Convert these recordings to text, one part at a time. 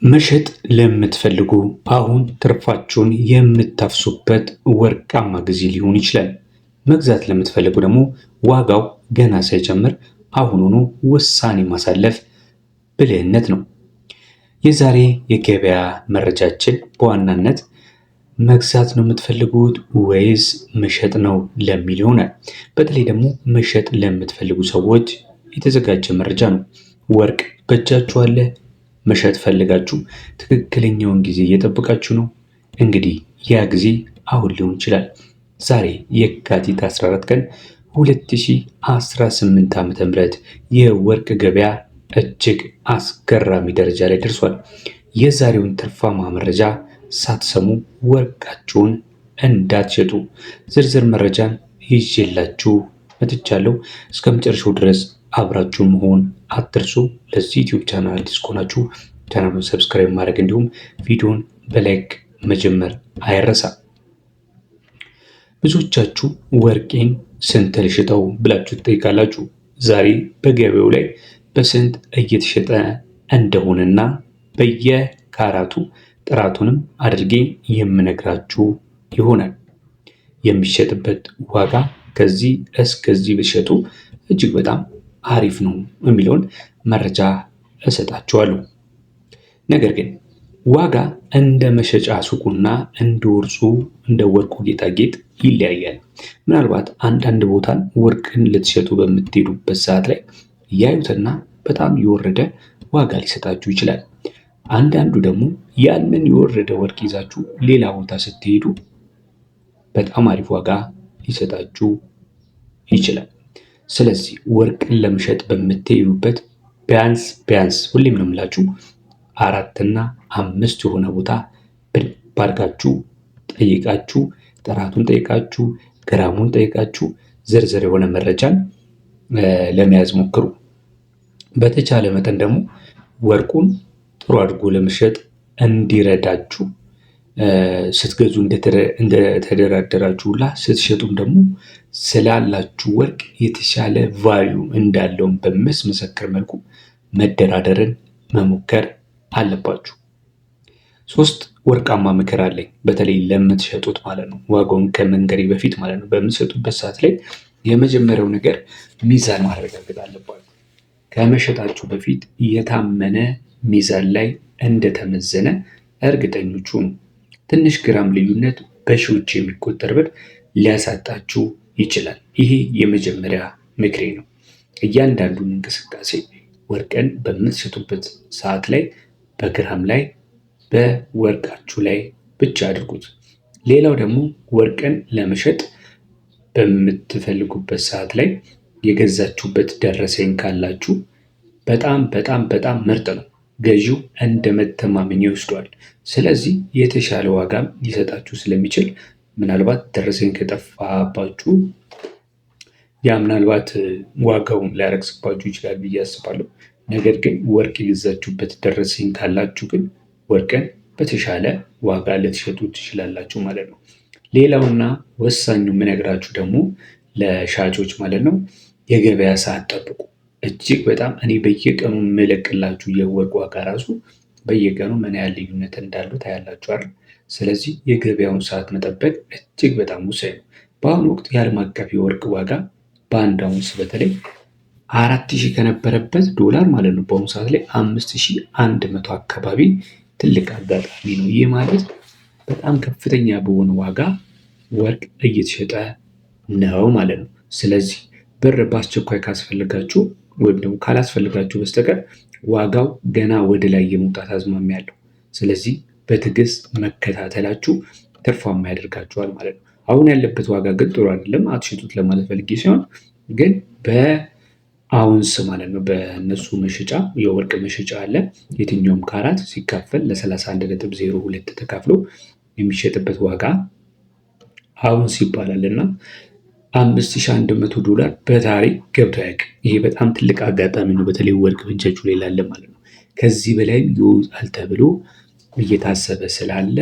መሸጥ ለምትፈልጉ አሁን ትርፋችሁን የምታፍሱበት ወርቃማ ጊዜ ሊሆን ይችላል። መግዛት ለምትፈልጉ ደግሞ ዋጋው ገና ሳይጨምር አሁኑኑ ውሳኔ ማሳለፍ ብልህነት ነው። የዛሬ የገበያ መረጃችን በዋናነት መግዛት ነው የምትፈልጉት ወይስ መሸጥ ነው ለሚል ይሆናል። በተለይ ደግሞ መሸጥ ለምትፈልጉ ሰዎች የተዘጋጀ መረጃ ነው። ወርቅ በእጃችሁ አለ? መሸጥ ፈልጋችሁ ትክክለኛውን ጊዜ እየጠበቃችሁ ነው? እንግዲህ ያ ጊዜ አሁን ሊሆን ይችላል። ዛሬ የካቲት 14 ቀን 2018 ዓ.ም የወርቅ ገበያ እጅግ አስገራሚ ደረጃ ላይ ደርሷል። የዛሬውን ትርፋማ መረጃ ሳትሰሙ ወርቃችሁን እንዳትሸጡ ዝርዝር መረጃን ይዤላችሁ መጥቻለሁ። እስከ መጨረሻው ድረስ አብራችሁን መሆን አትርሱ። ለዚህ ዩቲዩብ ቻናል አዲስ ከሆናችሁ ቻናሉን ሰብስክራይብ ማድረግ እንዲሁም ቪዲዮን በላይክ መጀመር አይረሳ። ብዙዎቻችሁ ወርቄን ስንት ልሽጠው ብላችሁ ትጠይቃላችሁ። ዛሬ በገበያው ላይ በስንት እየተሸጠ እንደሆነና በየካራቱ ጥራቱንም አድርጌ የምነግራችሁ ይሆናል። የሚሸጥበት ዋጋ ከዚህ እስከዚህ ብትሸጡ እጅግ በጣም አሪፍ ነው የሚለውን መረጃ እሰጣችኋለሁ። ነገር ግን ዋጋ እንደ መሸጫ ሱቁና እንደ ወርቁ ጌጣጌጥ ይለያያል። ምናልባት አንዳንድ ቦታን ወርቅን ልትሸጡ በምትሄዱበት ሰዓት ላይ ያዩትና በጣም የወረደ ዋጋ ሊሰጣችሁ ይችላል። አንዳንዱ ደግሞ ያንን የወረደ ወርቅ ይዛችሁ ሌላ ቦታ ስትሄዱ በጣም አሪፍ ዋጋ ሊሰጣችሁ ይችላል። ስለዚህ ወርቅን ለመሸጥ በምትሄዱበት ቢያንስ ሁሌም ነው የምላችሁ 4 እና 5 የሆነ ቦታ በደንብ አድርጋችሁ ጠይቃችሁ ጥራቱን ጠይቃችሁ ግራሙን ጠይቃችሁ ዝርዝር የሆነ መረጃን ለመያዝ ሞክሩ። በተቻለ መጠን ደግሞ ወርቁን ጥሩ አድርጎ ለመሸጥ እንዲረዳችሁ ስትገዙ እንደተደራደራችሁ ሁላ ስትሸጡም ደግሞ ስላላችሁ ወርቅ የተሻለ ቫልዩ እንዳለውን በሚያስመሰክር መልኩ መደራደርን መሞከር አለባችሁ። 3 ወርቃማ ምክር አለኝ፣ በተለይ ለምትሸጡት ማለት ነው። ዋጋውን ከመንገሬ በፊት ማለት ነው። በምትሸጡበት ሰዓት ላይ የመጀመሪያው ነገር ሚዛን ማረጋገጥ አለባችሁ። ከመሸጣችሁ በፊት የታመነ ሚዛን ላይ እንደተመዘነ እርግጠኞች ሁኑ። ትንሽ ግራም ልዩነት በሺዎች የሚቆጠር ብር ሊያሳጣችሁ ይችላል። ይሄ የመጀመሪያ ምክሬ ነው። እያንዳንዱን እንቅስቃሴ ወርቅን በምትሸጡበት ሰዓት ላይ በግራም ላይ በወርቃችሁ ላይ ብቻ አድርጉት። ሌላው ደግሞ ወርቅን ለመሸጥ በምትፈልጉበት ሰዓት ላይ የገዛችሁበት ደረሰኝ ካላችሁ በጣም ምርጥ ነው። ገዢው እንደ መተማመኛ ይወስደዋል። ስለዚህ የተሻለ ዋጋም ሊሰጣችሁ ስለሚችል ምናልባት ደረሰኝ ከጠፋባችሁ ያ ምናልባት ዋጋውን ሊያረክስባችሁ ይችላል ብዬ አስባለሁ። ነገር ግን ወርቅ የገዛችሁበት ደረሰኝ ካላችሁ ግን ወርቅን በተሻለ ዋጋ ልትሸጡ ትችላላችሁ ማለት ነው። ሌላውና ወሳኙ የምነግራችሁ ደግሞ ለሻጮች ማለት ነው፣ የገበያ ሰዓት ጠብቁ። እጅግ በጣም እኔ በየቀኑ የምለቅላችሁ የወርቅ ዋጋ ራሱ በየቀኑ ምን ያህል ልዩነት እንዳለው ታያላችሁ አይደል? ስለዚህ የገበያውን ሰዓት መጠበቅ እጅግ በጣም ወሳኝ ነው። በአሁኑ ወቅት የዓለም አቀፍ የወርቅ ዋጋ በአንድ አውንስ በተለይ 4000 ከነበረበት ዶላር ማለት ነው በአሁኑ ሰዓት ላይ 5100 አካባቢ ትልቅ አጋጣሚ ነው። ይህ ማለት በጣም ከፍተኛ በሆነ ዋጋ ወርቅ እየተሸጠ ነው ማለት ነው። ስለዚህ ብር በአስቸኳይ ካስፈልጋችሁ ወይም ደግሞ ካላስፈልጋችሁ በስተቀር ዋጋው ገና ወደ ላይ የመውጣት አዝማሚያ ያለው። ስለዚህ በትዕግስት መከታተላችሁ ትርፋማ ያደርጋችኋል ማለት ነው። አሁን ያለበት ዋጋ ግን ጥሩ አይደለም፣ አትሽጡት ለማለት ፈልጌ ሲሆን ግን በአውንስ ማለት ነው በእነሱ መሸጫ የወርቅ መሸጫ አለ። የትኛውም ካራት ሲካፈል ለ31.02 ተካፍሎ የሚሸጥበት ዋጋ አውንስ ይባላል እና $5100 በታሪክ ገብቶ አያውቅም። ይሄ በጣም ትልቅ አጋጣሚ ነው፣ በተለይ ወርቅ በእጃችሁ ላይ ላለ ማለት ነው። ከዚህ በላይም ይወጣል ተብሎ እየታሰበ ስላለ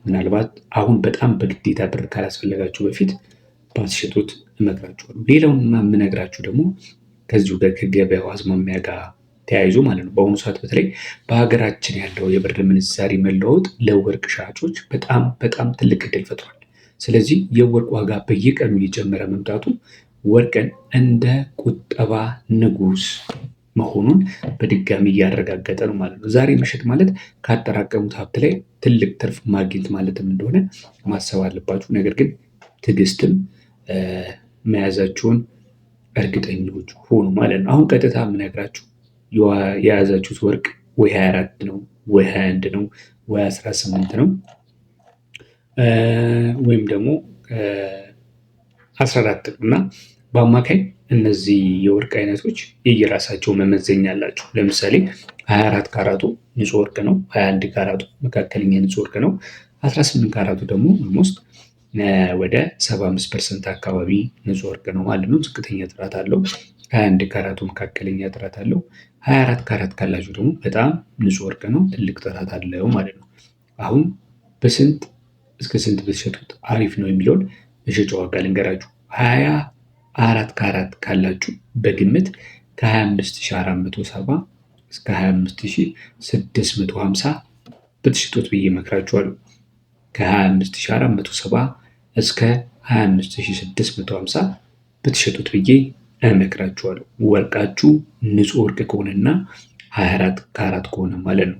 ምናልባት አሁን በጣም በግዴታ ብር ካላስፈለጋችሁ በፊት ባትሸጡት እመክራችኋለሁ። ሌላውን የምነግራችሁ ደግሞ ከዚሁ ጋር ከገበያው አዝማሚያ ጋር ተያይዞ ማለት ነው። በአሁኑ ሰዓት በተለይ በሀገራችን ያለው የብር ምንዛሪ መለወጥ ለወርቅ ሻጮች በጣም በጣም ትልቅ እድል ፈጥሯል። ስለዚህ የወርቅ ዋጋ በየቀኑ እየጨመረ መምጣቱ ወርቅን እንደ ቁጠባ ንጉስ መሆኑን በድጋሚ እያረጋገጠ ነው ማለት ነው። ዛሬ መሸጥ ማለት ካጠራቀሙት ሀብት ላይ ትልቅ ትርፍ ማግኘት ማለትም እንደሆነ ማሰብ አለባችሁ። ነገር ግን ትዕግስትም መያዛችሁን እርግጠኞች ሆኑ ማለት ነው። አሁን ቀጥታ የምነግራችሁ የያዛችሁት ወርቅ ወይ 24 ነው ወይ 21 ነው ወይ 18 ነው ወይም ደግሞ 14 ነው እና በአማካይ እነዚህ የወርቅ አይነቶች የየራሳቸው መመዘኛ አላቸው። ለምሳሌ 24 ካራቱ ንጹህ ወርቅ ነው። 21 ካራቱ መካከለኛ ንጹህ ወርቅ ነው። 18 ካራቱ ደግሞ ኦልሞስት ወደ 75% አካባቢ ንጹህ ወርቅ ነው ማለት ነው። ዝቅተኛ ጥራት አለው። 21 ካራቱ መካከለኛ ጥራት አለው። 24 ካራት ካላችሁ ደግሞ በጣም ንጹህ ወርቅ ነው፣ ትልቅ ጥራት አለው ማለት ነው። አሁን በስንት እስከ ስንት ብትሸጡት አሪፍ ነው የሚለውን መሸጫ ዋጋ ልንገራችሁ። 24 ካራት ካላችሁ በግምት ከ25470 እስከ 25650 ብትሸጡት ብዬ እመክራችኋለሁ። ከ25470 እስከ 25650 ብትሸጡት ብዬ እመክራችኋለሁ። ወርቃችሁ ንጹህ ወርቅ ከሆነና 24 ካራት ከሆነ ማለት ነው።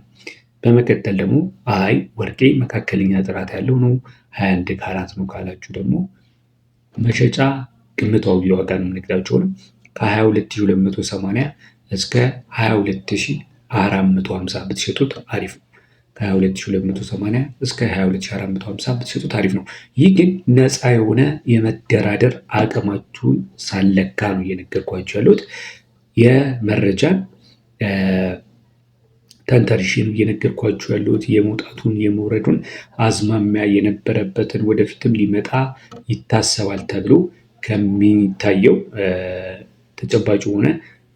በመቀጠል ደግሞ አይ ወርቄ መካከለኛ ጥራት ያለው ነው 21 ካራት ነው ካላችሁ ደግሞ መሸጫ ግምታዊ ዋጋ ነው የምነግራችሁ ነው። ከ22280 እስከ 22450 ብትሸጡት አሪፍ ነው። ከ22280 እስከ 22450 ብትሸጡት አሪፍ ነው። ይህ ግን ነፃ የሆነ የመደራደር አቅማችሁን ሳለካ ነው እየነገርኳችሁ ያለሁት። የመረጃን ተንተርሼ ነው እየነገርኳችሁ ያለሁት። የመውጣቱን የመውረዱን አዝማሚያ የነበረበትን ወደፊትም ሊመጣ ይታሰባል ተብሎ ከሚታየው ተጨባጭ የሆነ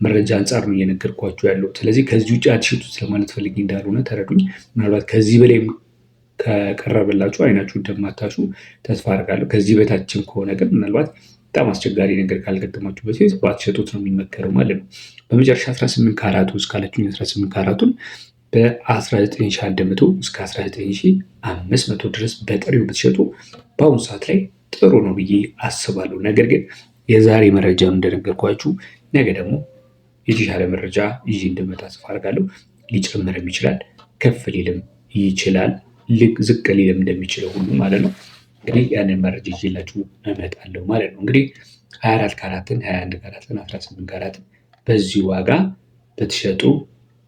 መረጃ አንጻር ነው እየነገርኳችሁ ያለው። ስለዚህ ከዚህ ውጭ አትሽጡት ለማለት ፈልጌ እንዳልሆነ ተረዱኝ። ምናልባት ከዚህ በላይም ከቀረበላችሁ አይናችሁ እንደማታሹ ተስፋ አድርጋለሁ። ከዚህ በታችም ከሆነ ግን ምናልባት በጣም አስቸጋሪ ነገር ካልገጠማችሁ በፊት ባትሸጡት ነው የሚመከረው ማለት ነው። በመጨረሻ 18 ካራቱ እስካለችኝ 18 ካራቱን በ19100 እስከ 19500 ድረስ በጥሬው ብትሸጡ በአሁኑ ሰዓት ላይ ጥሩ ነው ብዬ አስባለሁ። ነገር ግን የዛሬ መረጃ እንደነገርኳችሁ ነገ ደግሞ የተሻለ መረጃ ይዤ እንደመጣ ተስፋ አድርጋለሁ። ሊጨምርም ይችላል፣ ከፍ ሊልም ይችላል፣ ዝቅ ሊልም እንደሚችለው ሁሉ ማለት ነው። እንግዲህ ያንን መረጃ ይዤላችሁ እመጣለሁ ማለት ነው። እንግዲህ 24 ካራትን፣ 21 ካራትን፣ 18 ካራትን በዚህ ዋጋ ብትሸጡ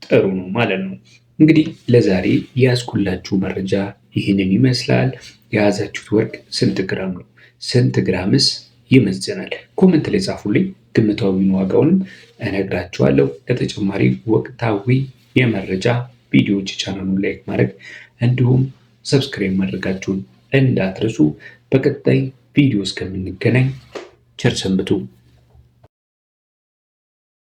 ጥሩ ነው ማለት ነው። እንግዲህ ለዛሬ ያዝኩላችሁ መረጃ ይህንን ይመስላል። የያዛችሁት ወርቅ ስንት ግራም ነው? ስንት ግራምስ ይመዘናል? ኮመንት ላይ ጻፉልኝ። ግምታዊውን ዋጋውንም እነግራችኋለሁ። ለተጨማሪ ወቅታዊ የመረጃ ቪዲዮዎች ቻናሉን ላይክ ማድረግ እንዲሁም ሰብስክራይብ ማድረጋችሁን እንዳትረሱ። በቀጣይ ቪዲዮ እስከምንገናኝ ቸር ሰንብቱ።